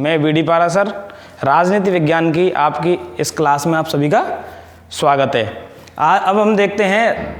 मैं बीडी पारासर, राजनीति विज्ञान की आपकी इस क्लास में आप सभी का स्वागत है। अब हम देखते हैं,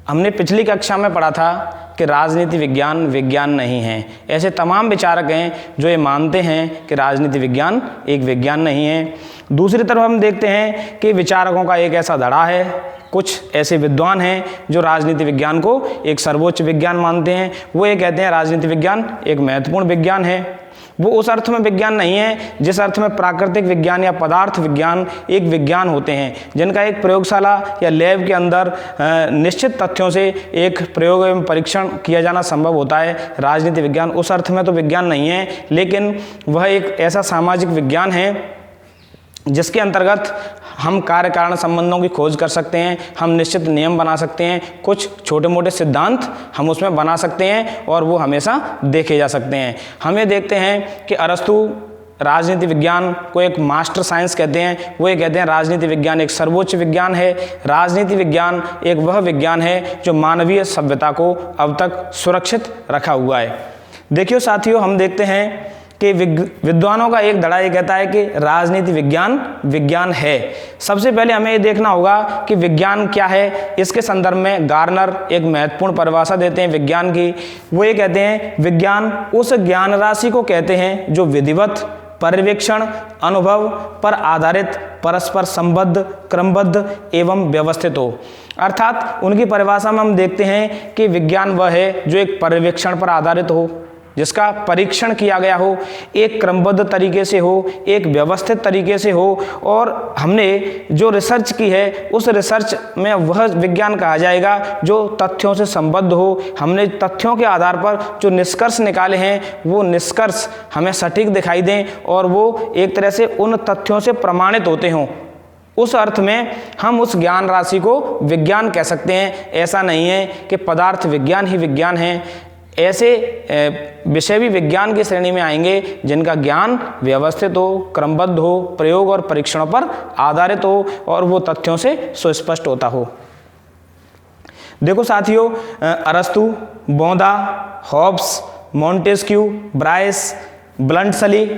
हमने पिछली कक्षा में पढ़ा था कि राजनीति विज्ञान विज्ञान नहीं है। ऐसे तमाम विचारक हैं जो ये मानते हैं कि राजनीति विज्ञान एक विज्ञान नहीं है। दूसरी तरफ हम देखते हैं कि विचारकों का एक ऐसा धड़ा है, कुछ ऐसे विद्वान हैं जो राजनीति विज्ञान को एक सर्वोच्च विज्ञान मानते हैं। वो ये कहते हैं राजनीति विज्ञान एक महत्वपूर्ण विज्ञान है। वो उस अर्थ में विज्ञान नहीं है जिस अर्थ में प्राकृतिक विज्ञान या पदार्थ विज्ञान एक विज्ञान होते हैं, जिनका एक प्रयोगशाला या लैब के अंदर निश्चित तथ्यों से एक प्रयोग एवं परीक्षण किया जाना संभव होता है। राजनीति विज्ञान उस अर्थ में तो विज्ञान नहीं है, लेकिन वह एक ऐसा सामाजिक विज्ञान है जिसके अंतर्गत हम कार्य कारण संबंधों की खोज कर सकते हैं, हम निश्चित नियम बना सकते हैं, कुछ छोटे मोटे सिद्धांत हम उसमें बना सकते हैं और वो हमेशा देखे जा सकते हैं। हम ये देखते हैं कि अरस्तु राजनीति विज्ञान को एक मास्टर साइंस कहते हैं। वो ये कहते हैं राजनीति विज्ञान एक सर्वोच्च विज्ञान है। राजनीति विज्ञान एक वह विज्ञान है जो मानवीय सभ्यता को अब तक सुरक्षित रखा हुआ है। देखिए साथियों, हम देखते हैं कि विद्वानों का एक धड़ा ये कहता है कि राजनीति विज्ञान विज्ञान है। सबसे पहले हमें ये देखना होगा कि विज्ञान क्या है। इसके संदर्भ में गार्नर एक महत्वपूर्ण परिभाषा देते हैं विज्ञान की। वो ये कहते हैं विज्ञान उस ज्ञान राशि को कहते हैं जो विधिवत, पर्यवेक्षण, अनुभव पर आधारित, परस्पर संबद्ध, क्रमबद्ध एवं व्यवस्थित हो। अर्थात उनकी परिभाषा में हम देखते हैं कि विज्ञान वह है जो एक पर्यवेक्षण पर आधारित हो, जिसका परीक्षण किया गया हो, एक क्रमबद्ध तरीके से हो, एक व्यवस्थित तरीके से हो, और हमने जो रिसर्च की है उस रिसर्च में वह विज्ञान कहा जाएगा जो तथ्यों से संबद्ध हो। हमने तथ्यों के आधार पर जो निष्कर्ष निकाले हैं वो निष्कर्ष हमें सटीक दिखाई दें और वो एक तरह से उन तथ्यों से प्रमाणित होते हों। उस अर्थ में हम उस ज्ञान राशि को विज्ञान कह सकते हैं। ऐसा नहीं है कि पदार्थ विज्ञान ही विज्ञान है। ऐसे विषय भी विज्ञान की श्रेणी में आएंगे जिनका ज्ञान व्यवस्थित हो, क्रमबद्ध हो, प्रयोग और परीक्षणों पर आधारित हो और वो तथ्यों से सुस्पष्ट होता हो। देखो साथियों, अरस्तु, बोंदा, Hobbes, Montesquieu, Bryce, Bluntschli,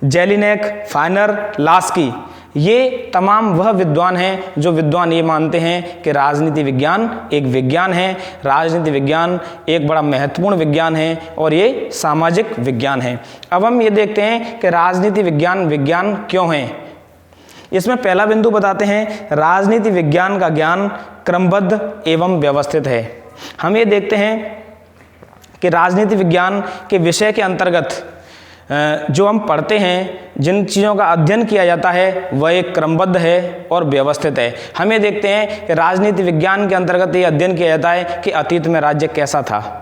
Jellinek, Finer, Laski, ये तमाम वह विद्वान हैं जो विद्वान ये मानते हैं कि राजनीति विज्ञान एक विज्ञान है। राजनीति विज्ञान एक बड़ा महत्वपूर्ण विज्ञान है और ये सामाजिक विज्ञान है। अब हम ये देखते हैं कि राजनीति विज्ञान विज्ञान क्यों है। इसमें पहला बिंदु बताते हैं, राजनीति विज्ञान का ज्ञान क्रमबद्ध एवं व्यवस्थित है। हम ये देखते हैं कि राजनीति विज्ञान के विषय के अंतर्गत जो हम पढ़ते हैं, जिन चीज़ों का अध्ययन किया जाता है वह एक क्रमबद्ध है और व्यवस्थित है। हम ये देखते हैं कि राजनीति विज्ञान के अंतर्गत ये अध्ययन किया जाता है कि अतीत में राज्य कैसा था,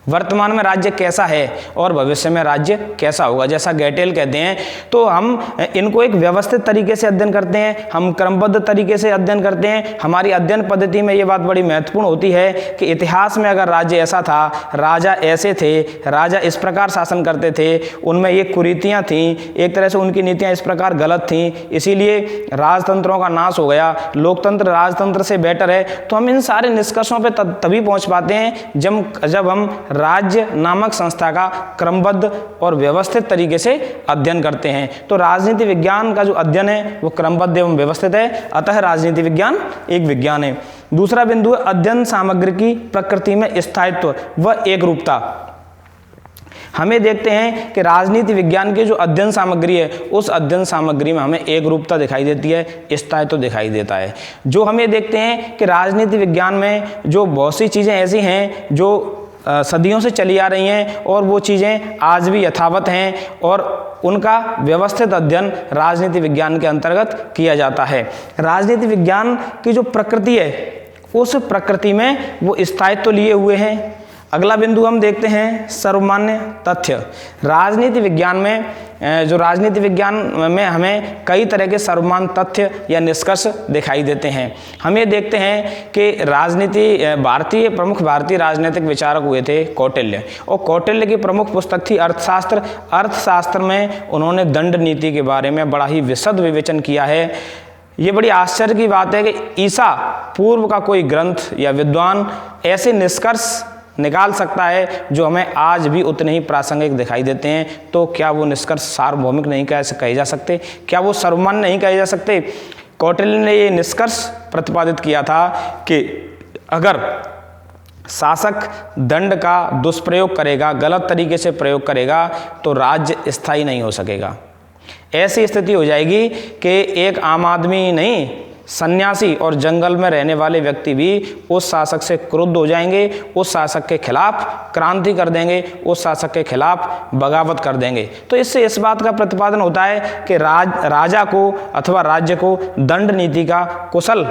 वर्तमान में राज्य कैसा है और भविष्य में राज्य कैसा होगा, जैसा गैटेल कहते हैं। तो हम इनको एक व्यवस्थित तरीके से अध्ययन करते हैं, हम क्रमबद्ध तरीके से अध्ययन करते हैं। हमारी अध्ययन पद्धति में ये बात बड़ी महत्वपूर्ण होती है कि इतिहास में अगर राज्य ऐसा था, राजा ऐसे थे, राजा इस प्रकार शासन करते थे, उनमें ये कुरीतियाँ थीं, एक तरह से उनकी नीतियाँ इस प्रकार गलत थीं, इसीलिए राजतंत्रों का नाश हो गया, लोकतंत्र राजतंत्र से बेटर है। तो हम इन सारे निष्कर्षों पर तभी पहुँच पाते हैं जब हम राज्य नामक संस्था का क्रमबद्ध और व्यवस्थित तरीके से अध्ययन करते हैं। तो राजनीति विज्ञान का जो अध्ययन है वो क्रमबद्ध एवं व्यवस्थित है, अतः राजनीति विज्ञान एक विज्ञान है। दूसरा बिंदु है अध्ययन सामग्री की प्रकृति में स्थायित्व व एकरूपता। हमें देखते हैं कि राजनीति विज्ञान की जो अध्ययन सामग्री है उस अध्ययन सामग्री में हमें एक रूपता दिखाई देती है, स्थायित्व दिखाई देता है। जो हम ये देखते हैं कि राजनीति विज्ञान में जो बहुत सी चीज़ें ऐसी हैं जो सदियों से चली आ रही हैं और वो चीज़ें आज भी यथावत हैं और उनका व्यवस्थित अध्ययन राजनीति विज्ञान के अंतर्गत किया जाता है। राजनीति विज्ञान की जो प्रकृति है उस प्रकृति में वो स्थायित्व लिए हुए हैं। अगला बिंदु हम देखते हैं सर्वमान्य तथ्य। राजनीति विज्ञान में हमें कई तरह के सर्वमान्य तथ्य या निष्कर्ष दिखाई देते हैं। हम ये देखते हैं कि प्रमुख भारतीय राजनीतिक विचारक हुए थे कौटिल्य, और कौटिल्य की प्रमुख पुस्तक थी अर्थशास्त्र। अर्थशास्त्र में उन्होंने दंड नीति के बारे में बड़ा ही विशद विवेचन किया है। ये बड़ी आश्चर्य की बात है कि ईसा पूर्व का कोई ग्रंथ या विद्वान ऐसे निष्कर्ष निकाल सकता है जो हमें आज भी उतने ही प्रासंगिक दिखाई देते हैं, तो क्या वो निष्कर्ष सार्वभौमिक नहीं कहे जा सकते? क्या वो सर्वमान्य नहीं कहे जा सकते? कौटिल्य ने ये निष्कर्ष प्रतिपादित किया था कि अगर शासक दंड का दुष्प्रयोग करेगा, गलत तरीके से प्रयोग करेगा, तो राज्य स्थायी नहीं हो सकेगा। ऐसी स्थिति हो जाएगी कि एक आम आदमी नहीं, सन्यासी और जंगल में रहने वाले व्यक्ति भी उस शासक से क्रुद्ध हो जाएंगे, उस शासक के खिलाफ क्रांति कर देंगे, उस शासक के खिलाफ बगावत कर देंगे। तो इससे इस बात का प्रतिपादन होता है कि राजा को अथवा राज्य को दंड नीति का कुशल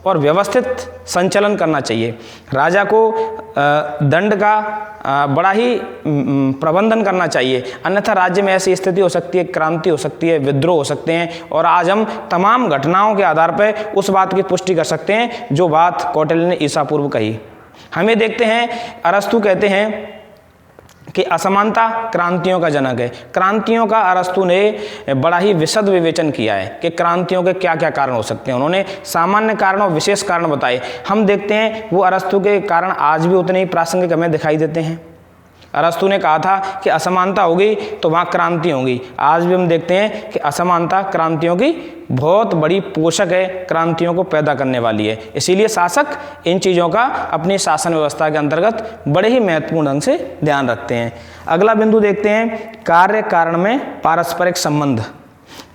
और व्यवस्थित संचालन करना चाहिए। राजा को दंड का बड़ा ही प्रबंधन करना चाहिए, अन्यथा राज्य में ऐसी स्थिति हो सकती है, क्रांति हो सकती है, विद्रोह हो सकते हैं। और आज हम तमाम घटनाओं के आधार पर उस बात की पुष्टि कर सकते हैं जो बात कौटिल्य ने ईसा पूर्व कही। हमें देखते हैं, अरस्तु कहते हैं कि असमानता क्रांतियों का जनक है। क्रांतियों का अरस्तु ने बड़ा ही विशद विवेचन किया है कि क्रांतियों के क्या क्या कारण हो सकते हैं। उन्होंने सामान्य कारण और विशेष कारण बताए। हम देखते हैं वो अरस्तु के कारण आज भी उतने ही प्रासंगिक हमें दिखाई देते हैं। अरस्तु ने कहा था कि असमानता होगी तो वहाँ क्रांति होगी। आज भी हम देखते हैं कि असमानता क्रांतियों की बहुत बड़ी पोषक है, क्रांतियों को पैदा करने वाली है। इसीलिए शासक इन चीज़ों का अपनी शासन व्यवस्था के अंतर्गत बड़े ही महत्वपूर्ण ढंग से ध्यान रखते हैं। अगला बिंदु देखते हैं, कार्य कारण में पारस्परिक संबंध।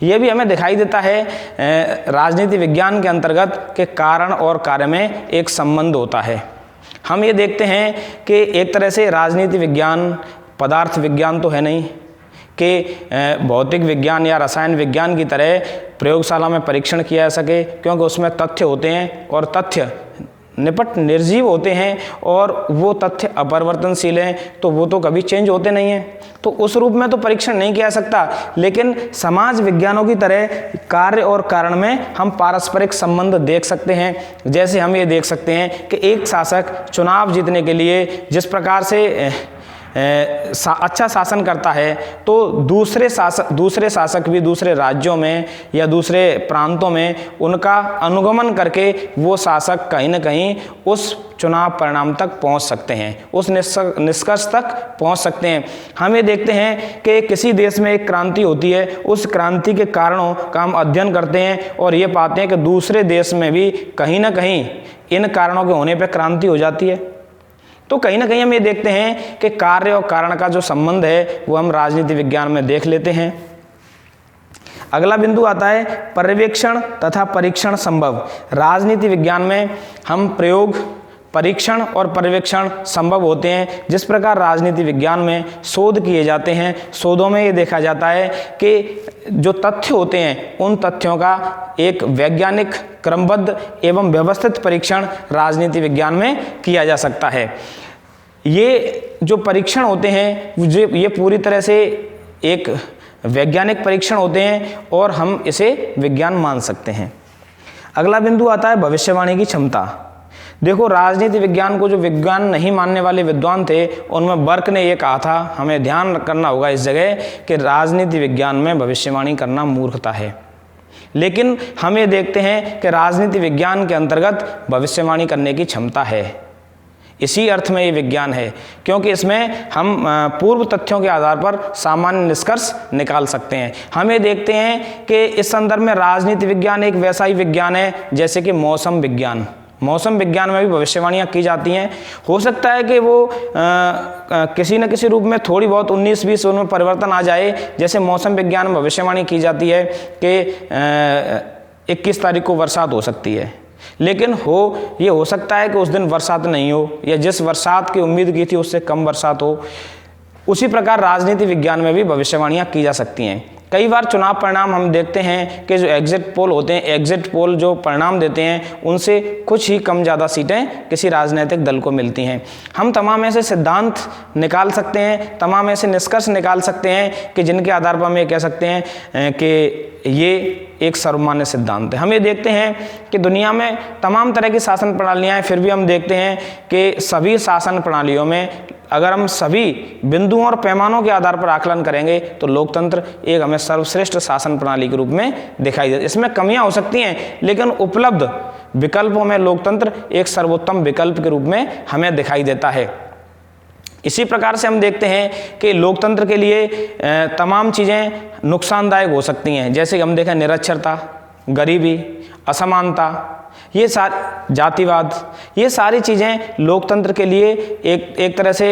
ये भी हमें दिखाई देता है राजनीति विज्ञान के अंतर्गत कि कारण और कार्य में एक संबंध होता है। हम ये देखते हैं कि एक तरह से राजनीति विज्ञान पदार्थ विज्ञान तो है नहीं कि भौतिक विज्ञान या रसायन विज्ञान की तरह प्रयोगशाला में परीक्षण किया जा सके, क्योंकि उसमें तथ्य होते हैं और तथ्य निपट निर्जीव होते हैं और वो तथ्य अपरिवर्तनशील हैं, तो वो तो कभी चेंज होते नहीं हैं, तो उस रूप में तो परीक्षण नहीं किया जा सकता। लेकिन समाज विज्ञानों की तरह कार्य और कारण में हम पारस्परिक संबंध देख सकते हैं। जैसे हम ये देख सकते हैं कि एक शासक चुनाव जीतने के लिए जिस प्रकार से अच्छा शासन करता है, तो दूसरे शासक भी दूसरे राज्यों में या दूसरे प्रांतों में उनका अनुगमन करके वो शासक कहीं ना कहीं उस चुनाव परिणाम तक पहुंच सकते हैं, उस निष्कर्ष तक पहुंच सकते हैं। हम ये देखते हैं कि किसी देश में एक क्रांति होती है, उस क्रांति के कारणों का हम अध्ययन करते हैं और ये पाते हैं कि दूसरे देश में भी कहीं ना कहीं इन कारणों के होने पर क्रांति हो जाती है। तो कहीं ना कहीं हम ये देखते हैं कि कार्य और कारण का जो संबंध है वो हम राजनीति विज्ञान में देख लेते हैं। अगला बिंदु आता है पर्यवेक्षण तथा परीक्षण संभव। राजनीति विज्ञान में हम प्रयोग, परीक्षण और पर्यवेक्षण संभव होते हैं। जिस प्रकार राजनीति विज्ञान में शोध किए जाते हैं, शोधों में ये देखा जाता है कि जो तथ्य होते हैं उन तथ्यों का एक वैज्ञानिक क्रमबद्ध एवं व्यवस्थित परीक्षण राजनीति विज्ञान में किया जा सकता है। ये जो परीक्षण होते हैं ये पूरी तरह से एक वैज्ञानिक परीक्षण होते हैं और हम इसे विज्ञान मान सकते हैं। अगला बिंदु आता है भविष्यवाणी की क्षमता। देखो, राजनीति विज्ञान को जो विज्ञान नहीं मानने वाले विद्वान थे उनमें बर्क ने ये कहा था, हमें ध्यान करना होगा इस जगह, कि राजनीति विज्ञान में भविष्यवाणी करना मूर्खता है। लेकिन हम ये देखते हैं कि राजनीति विज्ञान के अंतर्गत भविष्यवाणी करने की क्षमता है। इसी अर्थ में ये विज्ञान है क्योंकि इसमें हम पूर्व तथ्यों के आधार पर सामान्य निष्कर्ष निकाल सकते हैं। हम ये देखते हैं कि इस संदर्भ में राजनीति विज्ञान एक वैसा ही विज्ञान है जैसे कि मौसम विज्ञान। मौसम विज्ञान में भी भविष्यवाणियाँ की जाती हैं। हो सकता है कि वो किसी न किसी रूप में थोड़ी बहुत 19-20 उनमें परिवर्तन आ जाए। जैसे मौसम विज्ञान में भविष्यवाणी की जाती है कि 21 तारीख को बरसात हो सकती है, लेकिन ये हो सकता है कि उस दिन बरसात नहीं हो या जिस बरसात की उम्मीद की थी उससे कम बरसात हो। उसी प्रकार राजनीति विज्ञान में भी भविष्यवाणियाँ की जा सकती हैं। कई बार चुनाव परिणाम हम देखते हैं कि जो एग्जिट पोल होते हैं, एग्जिट पोल जो परिणाम देते हैं उनसे कुछ ही कम ज़्यादा सीटें किसी राजनीतिक दल को मिलती हैं। हम तमाम ऐसे सिद्धांत निकाल सकते हैं, तमाम ऐसे निष्कर्ष निकाल सकते हैं कि जिनके आधार पर हम ये कह सकते हैं कि ये एक सर्वमान्य सिद्धांत है। हम ये देखते हैं कि दुनिया में तमाम तरह की शासन प्रणालियाँ हैं, फिर भी हम देखते हैं कि सभी शासन प्रणालियों में अगर हम सभी बिंदुओं और पैमानों के आधार पर आकलन करेंगे तो लोकतंत्र एक हमें सर्वश्रेष्ठ शासन प्रणाली के रूप में दिखाई देता है। इसमें कमियां हो सकती हैं, लेकिन उपलब्ध विकल्पों में लोकतंत्र एक सर्वोत्तम विकल्प के रूप में हमें दिखाई देता है। इसी प्रकार से हम देखते हैं कि लोकतंत्र के लिए तमाम चीज़ें नुकसानदायक हो सकती हैं, जैसे कि हम देखें निरक्षरता, गरीबी, असमानता, ये जातिवाद, ये सारी चीज़ें लोकतंत्र के लिए एक तरह से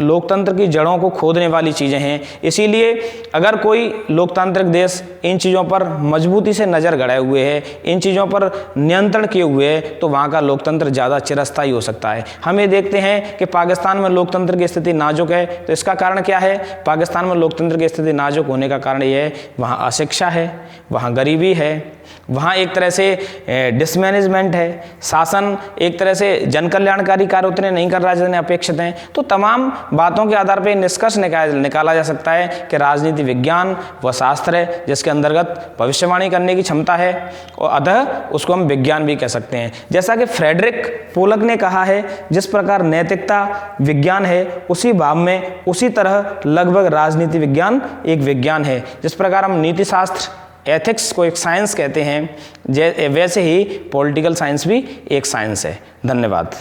लोकतंत्र की जड़ों को खोदने वाली चीज़ें हैं। इसीलिए अगर कोई लोकतांत्रिक देश इन चीज़ों पर मजबूती से नज़र गड़ाए हुए है, इन चीज़ों पर नियंत्रण किए हुए है, तो वहाँ का लोकतंत्र ज़्यादा चिरस्थायी हो सकता है। हम ये देखते हैं कि पाकिस्तान में लोकतंत्र की स्थिति नाजुक है, तो इसका कारण क्या है? पाकिस्तान में लोकतंत्र की स्थिति नाजुक होने का कारण ये है, वहाँ अशिक्षा है, वहाँ गरीबी है, वहाँ एक तरह से डिसमैनेजमेंट है, शासन एक तरह से जन कल्याणकारी कार्य उतने नहीं कर रहा जितने अपेक्षित हैं। तो तमाम बातों के आधार पर निष्कर्ष निकाला जा सकता है कि राजनीति विज्ञान वह शास्त्र है जिसके अंतर्गत भविष्यवाणी करने की क्षमता है, और अतः उसको हम विज्ञान भी कह सकते हैं। जैसा कि फ्रेडरिक पोलक ने कहा है, जिस प्रकार नैतिकता विज्ञान है, उसी भाव में उसी तरह लगभग राजनीति विज्ञान एक विज्ञान है। जिस प्रकार हम नीति शास्त्र, एथिक्स को एक साइंस कहते हैं, वैसे ही पॉलिटिकल साइंस भी एक साइंस है। धन्यवाद।